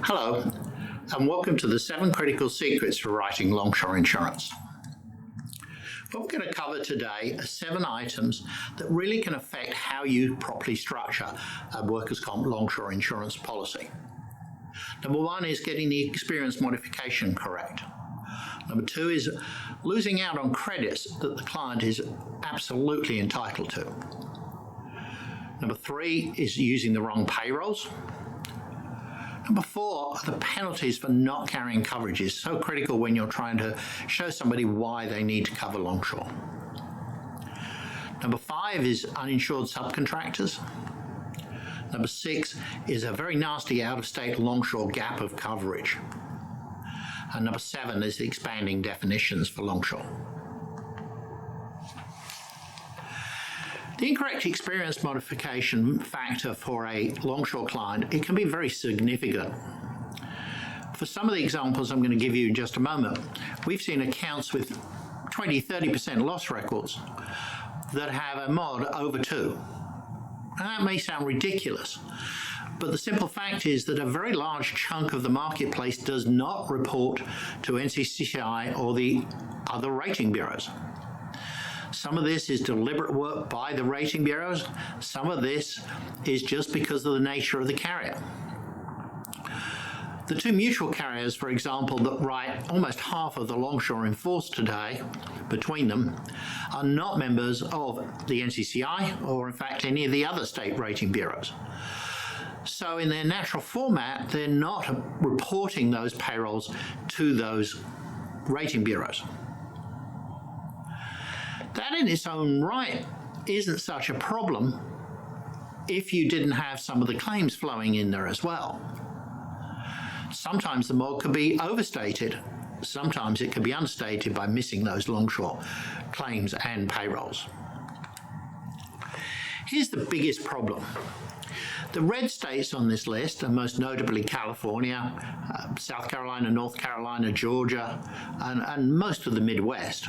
Hello, and welcome to the 7 Critical Secrets for Writing Longshore Insurance. What we're going to cover today are 7 items that really can affect how you properly structure a workers' comp longshore insurance policy. Number 1 is getting the experience modification correct. Number 2 is losing out on credits that the client is absolutely entitled to. Number 3 is using the wrong payrolls. Number 4 are the penalties for not carrying coverage is so critical when you're trying to show somebody why they need to cover longshore. Number 5 is uninsured subcontractors. Number 6 is a very nasty out-of-state longshore gap of coverage. And number 7 is the expanding definitions for longshore. The incorrect experience modification factor for a longshore client, it can be very significant. For some of the examples I'm going to give you in just a moment, we've seen accounts with 20-30% loss records that have a mod over 2. And that may sound ridiculous, but the simple fact is that a very large chunk of the marketplace does not report to NCCI or the other rating bureaus. Some of this is deliberate work by the rating bureaus. Some of this is just because of the nature of the carrier. The 2 mutual carriers, for example, that write almost half of the longshore in force today, between them, are not members of the NCCI or, in fact, any of the other state rating bureaus. So in their natural format, they're not reporting those payrolls to those rating bureaus. That in its own right isn't such a problem if you didn't have some of the claims flowing in there as well. Sometimes the mod could be overstated. Sometimes it could be understated by missing those longshore claims and payrolls. Here's the biggest problem. The red states on this list are most notably California, South Carolina, North Carolina, Georgia, and most of the Midwest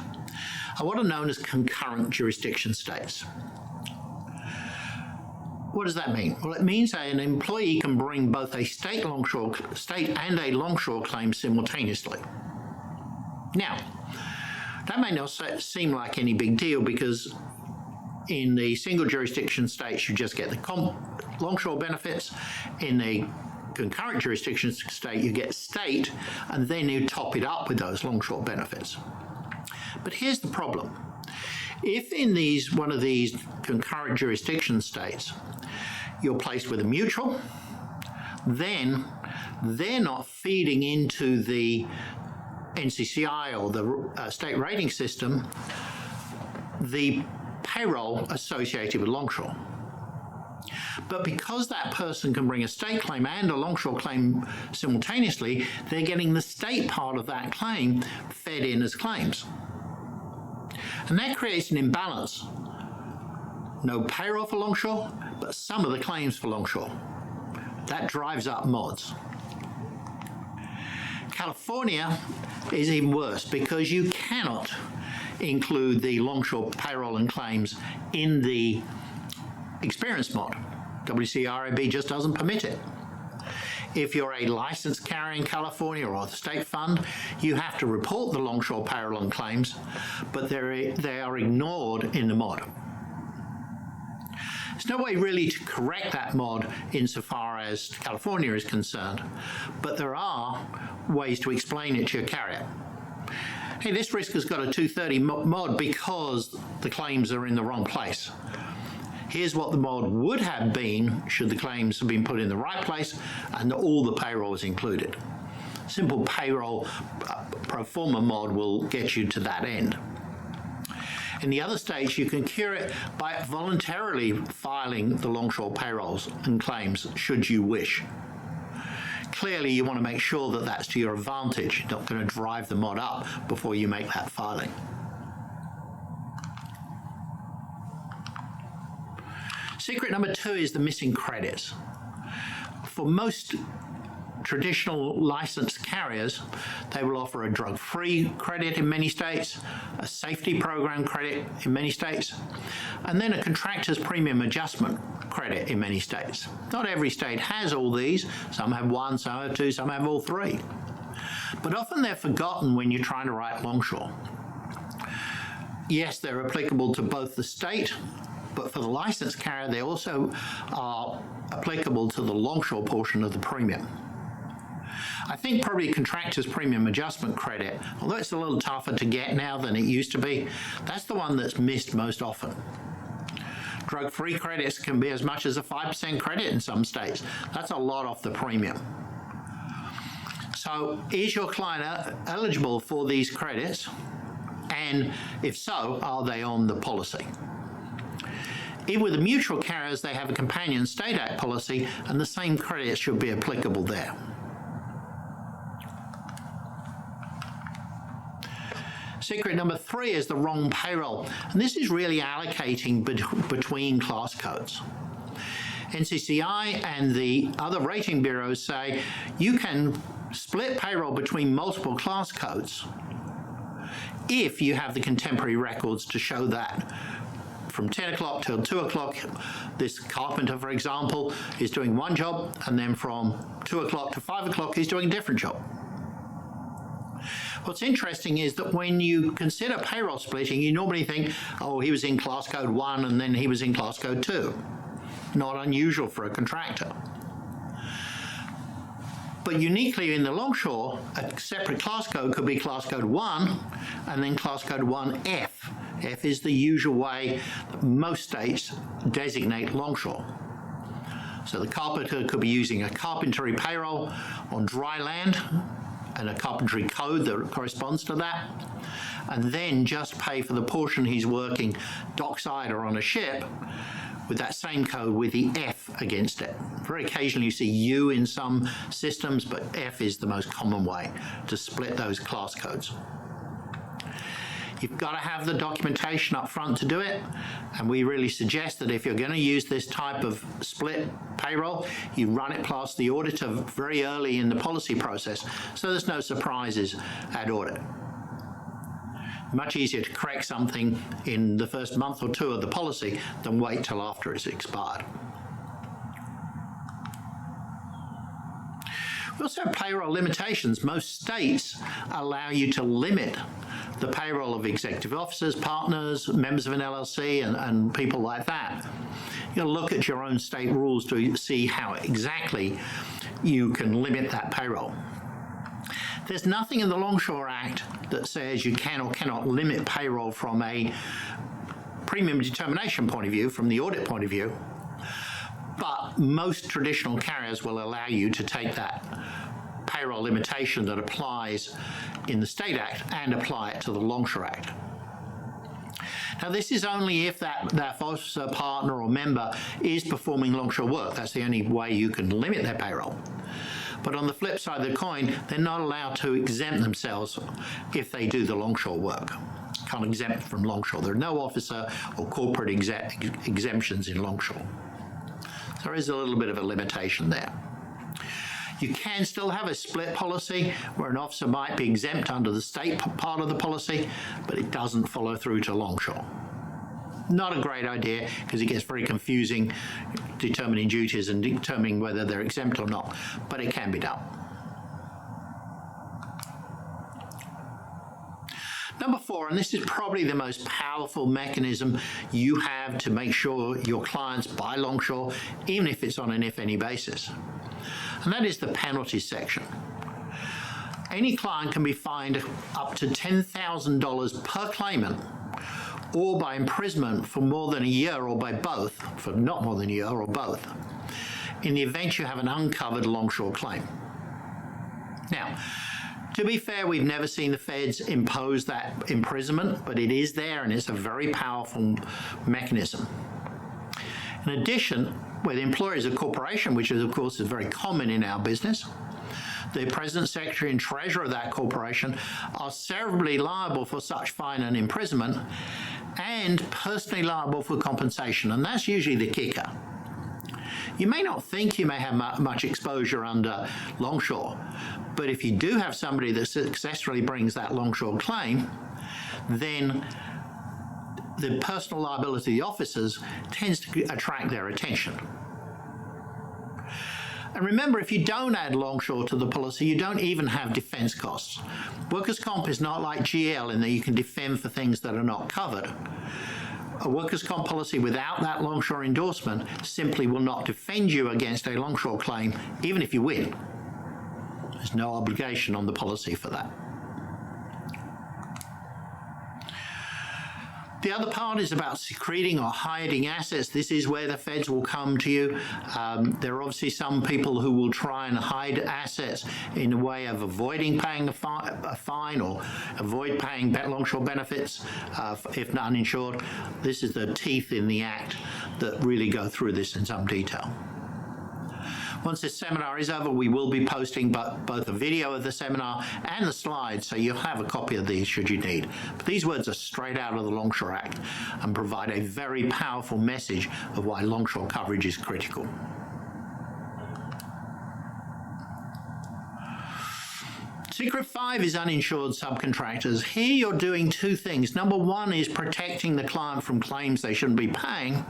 are what are known as concurrent jurisdiction states. What does that mean? Well, it means that an employee can bring both a state and a longshore claim simultaneously. Now, that may not seem like any big deal because in the single jurisdiction states, you just get the longshore benefits. In the concurrent jurisdiction state, you get state, and then you top it up with those longshore benefits. But here's the problem. If in one of these concurrent jurisdiction states, you're placed with a mutual, then they're not feeding into the NCCI or the state rating system the payroll associated with longshore. But because that person can bring a state claim and a longshore claim simultaneously, they're getting the state part of that claim fed in as claims. And that creates an imbalance. No payroll for longshore, but some of the claims for longshore. That drives up mods. California is even worse because you cannot include the longshore payroll and claims in the experience mod. WCRAB just doesn't permit it. If you're a licensed carrier in California or the state fund, you have to report the longshore payroll and claims, but they are ignored in the mod. There's no way really to correct that mod insofar as California is concerned, but there are ways to explain it to your carrier. Hey, this risk has got a 230 mod because the claims are in the wrong place. Here's what the mod would have been should the claims have been put in the right place and all the payroll is included. Simple payroll pro forma mod will get you to that end. In the other states, you can cure it by voluntarily filing the longshore payrolls and claims should you wish. Clearly, you want to make sure that that's to your advantage. You're not going to drive the mod up before you make that filing. Secret number 2 is the missing credits. For most traditional licensed carriers, they will offer a drug-free credit in many states, a safety program credit in many states, and then a contractor's premium adjustment credit in many states. Not every state has all these. Some have one, some have two, some have all three. But often they're forgotten when you're trying to write Longshore. Yes, they're applicable to both the state, but for the licensed carrier, they also are applicable to the Longshore portion of the premium. I think probably contractor's premium adjustment credit, although it's a little tougher to get now than it used to be, that's the one that's missed most often. Drug-free credits can be as much as a 5% credit in some states. That's a lot off the premium. So is your client eligible for these credits? And if so, are they on the policy? If with the mutual carriers, they have a companion state act policy, and the same credits should be applicable there. Secret number 3 is the wrong payroll, and this is really allocating between class codes. NCCI and the other rating bureaus say you can split payroll between multiple class codes if you have the contemporary records to show that. From 10 o'clock till 2 o'clock, this carpenter, for example, is doing one job, and then from 2 o'clock to 5 o'clock, he's doing a different job. What's interesting is that when you consider payroll splitting, you normally think, oh, he was in class code 1 and then he was in class code 2. Not unusual for a contractor. But uniquely in the Longshore, a separate class code could be class code 1 and then class code 1F. F is the usual way that most states designate Longshore. So the carpenter could be using a carpentry payroll on dry land and a carpentry code that corresponds to that, and then just pay for the portion he's working dockside or on a ship with that same code with the F against it. Very occasionally you see U in some systems, but F is the most common way to split those class codes. You've got to have the documentation up front to do it, and we really suggest that if you're going to use this type of split payroll, you run it past the auditor very early in the policy process so there's no surprises at audit. Much easier to correct something in the first month or two of the policy than wait till after it's expired. We also have payroll limitations. Most states allow you to limit the payroll of executive officers, partners, members of an LLC, and people like that. You'll look at your own state rules to see how exactly you can limit that payroll. There's nothing in the Longshore Act that says you can or cannot limit payroll from a premium determination point of view, from the audit point of view, but most traditional carriers will allow you to take that payroll limitation that applies in the State Act and apply it to the Longshore Act. Now, this is only if that officer, partner, or member is performing Longshore work. That's the only way you can limit their payroll. But on the flip side of the coin, they're not allowed to exempt themselves if they do the Longshore work. Can't exempt from Longshore. There are no officer or corporate exemptions in Longshore. So there is a little bit of a limitation there. You can still have a split policy where an officer might be exempt under the state part of the policy, but it doesn't follow through to Longshore. Not a great idea because it gets very confusing determining duties and determining whether they're exempt or not, but it can be done. Number 4, and this is probably the most powerful mechanism you have to make sure your clients buy Longshore, even if it's on an if-any basis, and that is the penalties section. Any client can be fined up to $10,000 per claimant, or by imprisonment for more than a year, or by both, for not more than a year, or both, in the event you have an uncovered Longshore claim. Now, to be fair, we've never seen the feds impose that imprisonment, but it is there and it's a very powerful mechanism. In addition, where the employer is a corporation, which is of course is very common in our business, the president, secretary, and treasurer of that corporation are severally liable for such fine and imprisonment and personally liable for compensation, and that's usually the kicker. You may not think you may have much exposure under Longshore, but if you do have somebody that successfully brings that Longshore claim, then the personal liability of the officers tends to attract their attention. And remember, if you don't add Longshore to the policy, you don't even have defence costs. Workers' comp is not like GL in that you can defend for things that are not covered. A workers' comp policy without that Longshore endorsement simply will not defend you against a Longshore claim, even if you win. There's no obligation on the policy for that. The other part is about secreting or hiding assets. This is where the feds will come to you. There are obviously some people who will try and hide assets in a way of avoiding paying a fine or avoid paying Longshore benefits if not uninsured. This is the teeth in the act that really go through this in some detail. Once this seminar is over, we will be posting both a video of the seminar and the slides, so you'll have a copy of these should you need. But these words are straight out of the Longshore Act and provide a very powerful message of why Longshore coverage is critical. Secret 5 is uninsured subcontractors. Here you're doing two things. Number one is protecting the client from claims they shouldn't be paying.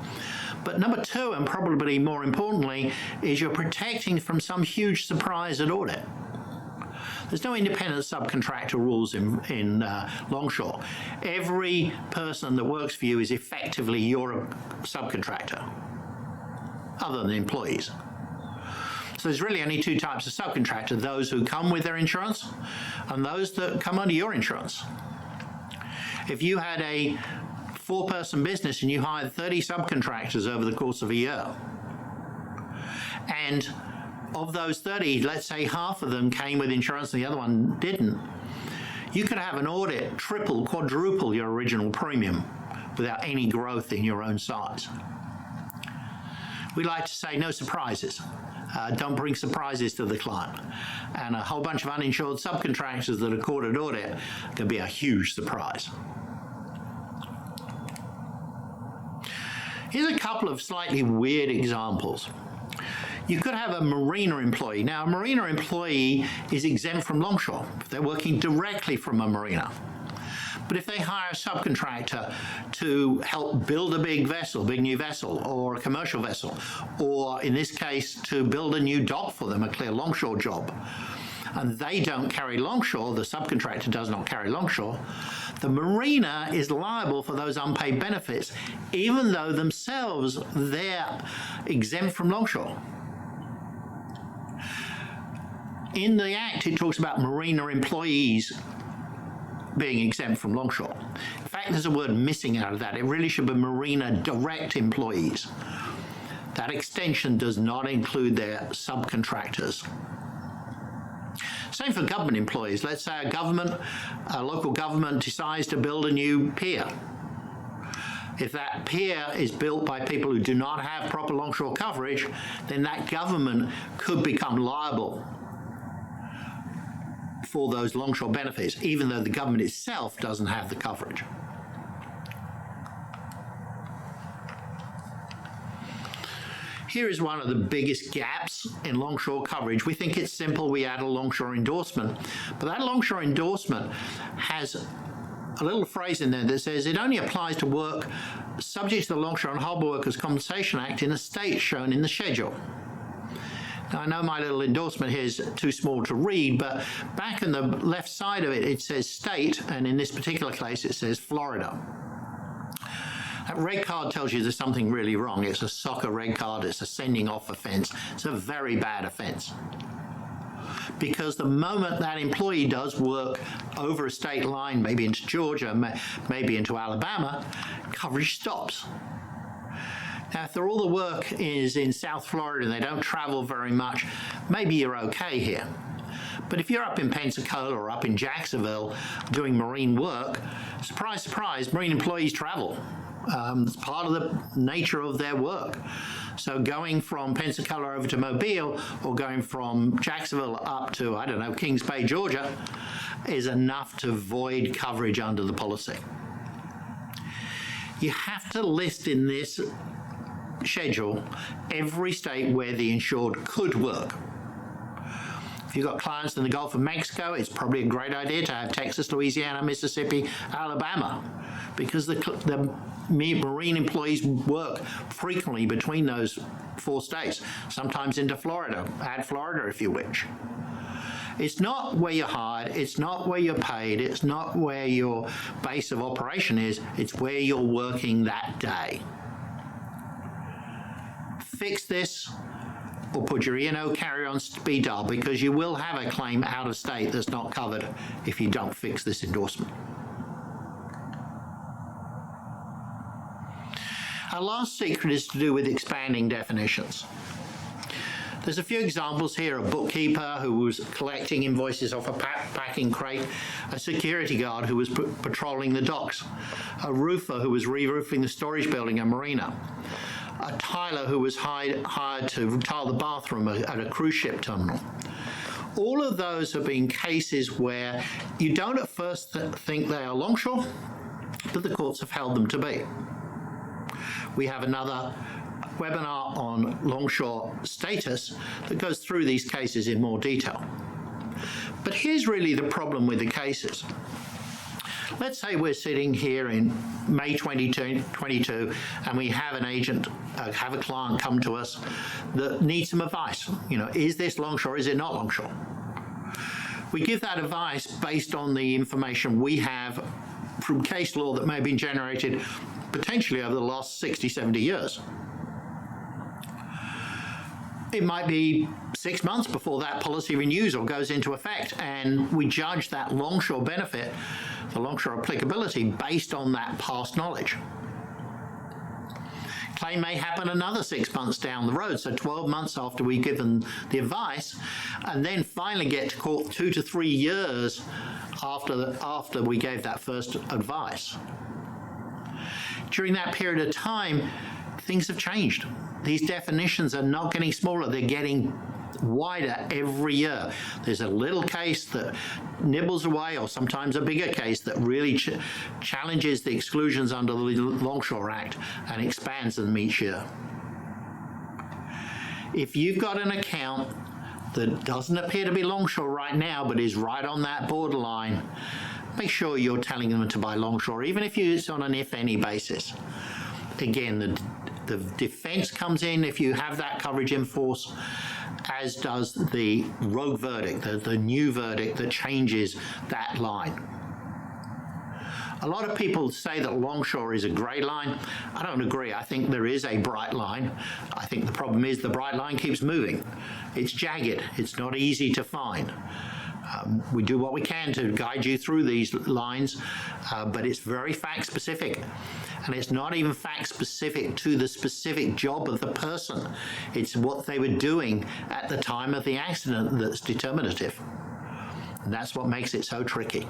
But number two, and probably more importantly, is you're protecting from some huge surprise at audit. There's no independent subcontractor rules in Longshore. Every person that works for you is effectively your subcontractor, other than employees. So there's really only two types of subcontractor, those who come with their insurance and those that come under your insurance. If you had a 4-person business and you hired 30 subcontractors over the course of a year, and of those 30, let's say half of them came with insurance and the other one didn't, you could have an audit triple, quadruple your original premium without any growth in your own size. We like to say no surprises. Don't bring surprises to the client. And a whole bunch of uninsured subcontractors that are caught at audit can be a huge surprise. Here's a couple of slightly weird examples. You could have a marina employee. Now, a marina employee is exempt from Longshore if they're working directly from a marina. But if they hire a subcontractor to help build a big new vessel, or a commercial vessel, or in this case, to build a new dock for them, a clear Longshore job, and they don't carry Longshore, the subcontractor does not carry Longshore, the marina is liable for those unpaid benefits, even though themselves they're exempt from Longshore. In the Act, it talks about marina employees being exempt from Longshore. In fact, there's a word missing out of that. It really should be marina direct employees. That extension does not include their subcontractors. Same for government employees. Let's say a local government decides to build a new pier. If that pier is built by people who do not have proper Longshore coverage, then that government could become liable for those Longshore benefits, even though the government itself doesn't have the coverage. Here is one of the biggest gaps in Longshore coverage. We think it's simple, we add a Longshore endorsement, but that Longshore endorsement has a little phrase in there that says it only applies to work subject to the Longshore and Harbour Workers' Compensation Act in a state shown in the schedule. Now, I know my little endorsement here is too small to read, but back on the left side of it, it says state, and in this particular case, it says Florida. That red card tells you there's something really wrong. It's a soccer red card. It's a sending off offence. It's a very bad offence. Because the moment that employee does work over a state line, maybe into Georgia, maybe into Alabama, coverage stops. Now, if all the work is in South Florida and they don't travel very much, maybe you're okay here. But if you're up in Pensacola or up in Jacksonville doing marine work, surprise, surprise, marine employees travel. It's part of the nature of their work. So going from Pensacola over to Mobile or going from Jacksonville up to, I don't know, Kings Bay, Georgia, is enough to void coverage under the policy. You have to list in this schedule every state where the insured could work. If you've got clients in the Gulf of Mexico, it's probably a great idea to have Texas, Louisiana, Mississippi, Alabama, because the marine employees work frequently between those 4 states, sometimes into Florida. Add Florida if you wish. It's not where you're hired, it's not where you're paid, it's not where your base of operation is, it's where you're working that day. Fix this or put your E&O carrier on speed dial, because you will have a claim out of state that's not covered if you don't fix this endorsement. Our last secret is to do with expanding definitions. There's a few examples here: a bookkeeper who was collecting invoices off a packing crate, a security guard who was patrolling the docks, a roofer who was re-roofing the storage building at marina, a tiler who was hired to tile the bathroom at a cruise ship terminal. All of those have been cases where you don't at first think they are longshore, but the courts have held them to be. We have another webinar on longshore status that goes through these cases in more detail. But here's really the problem with the cases. Let's say we're sitting here in May 2022 and we have an agent, have a client come to us that needs some advice. Is this longshore, is it not longshore? We give that advice based on the information we have from case law that may have been generated potentially over the last 60, 70 years. It might be 6 months before that policy renews or goes into effect, and we judge that longshore benefit, the longshore applicability, based on that past knowledge. Claim may happen another 6 months down the road, so 12 months after we've given the advice, and then finally get to court 2 to 3 years after we gave that first advice. During that period of time, things have changed. These definitions are not getting smaller, they're getting wider every year. There's a little case that nibbles away, or sometimes a bigger case that really challenges the exclusions under the Longshore Act and expands them each year. If you've got an account that doesn't appear to be longshore right now, but is right on that borderline, make sure you're telling them to buy longshore, even if it's on an if-any basis. Again, the defense comes in if you have that coverage in force, as does the rogue verdict, the new verdict that changes that line. A lot of people say that longshore is a grey line. I don't agree. I think there is a bright line. I think the problem is the bright line keeps moving. It's jagged. It's not easy to find. We do what we can to guide you through these lines, but it's very fact-specific. And it's not even fact-specific to the specific job of the person. It's what they were doing at the time of the accident that's determinative. And that's what makes it so tricky.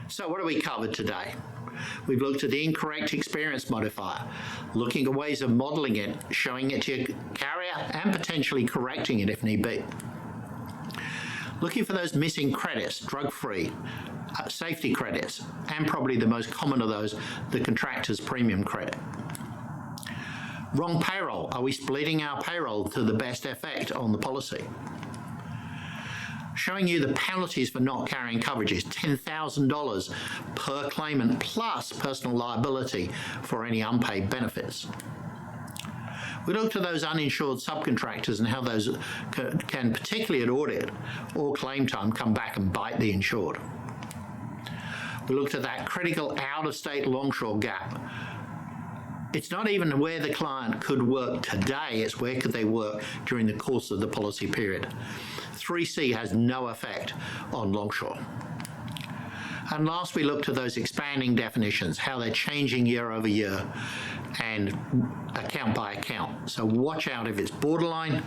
So what have we covered today? We've looked at the incorrect experience modifier, looking at ways of modeling it, showing it to your carrier, and potentially correcting it if need be. Looking for those missing credits, drug-free, safety credits, and probably the most common of those, the contractor's premium credit. Wrong payroll. Are we splitting our payroll to the best effect on the policy? Showing you the penalties for not carrying coverages, $10,000 per claimant plus personal liability for any unpaid benefits. We looked at those uninsured subcontractors and how those can, particularly at audit or claim time, come back and bite the insured. We looked at that critical out-of-state longshore gap. It's not even where the client could work today, it's where could they work during the course of the policy period. 3C has no effect on longshore. And last, we looked at those expanding definitions, how they're changing year over year and account by account. So watch out if it's borderline,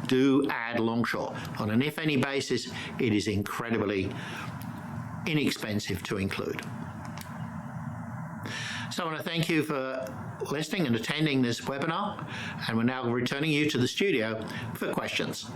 do add longshore. On an if-any basis, it is incredibly inexpensive to include. So I want to thank you for listening and attending this webinar, and we're now returning you to the studio for questions.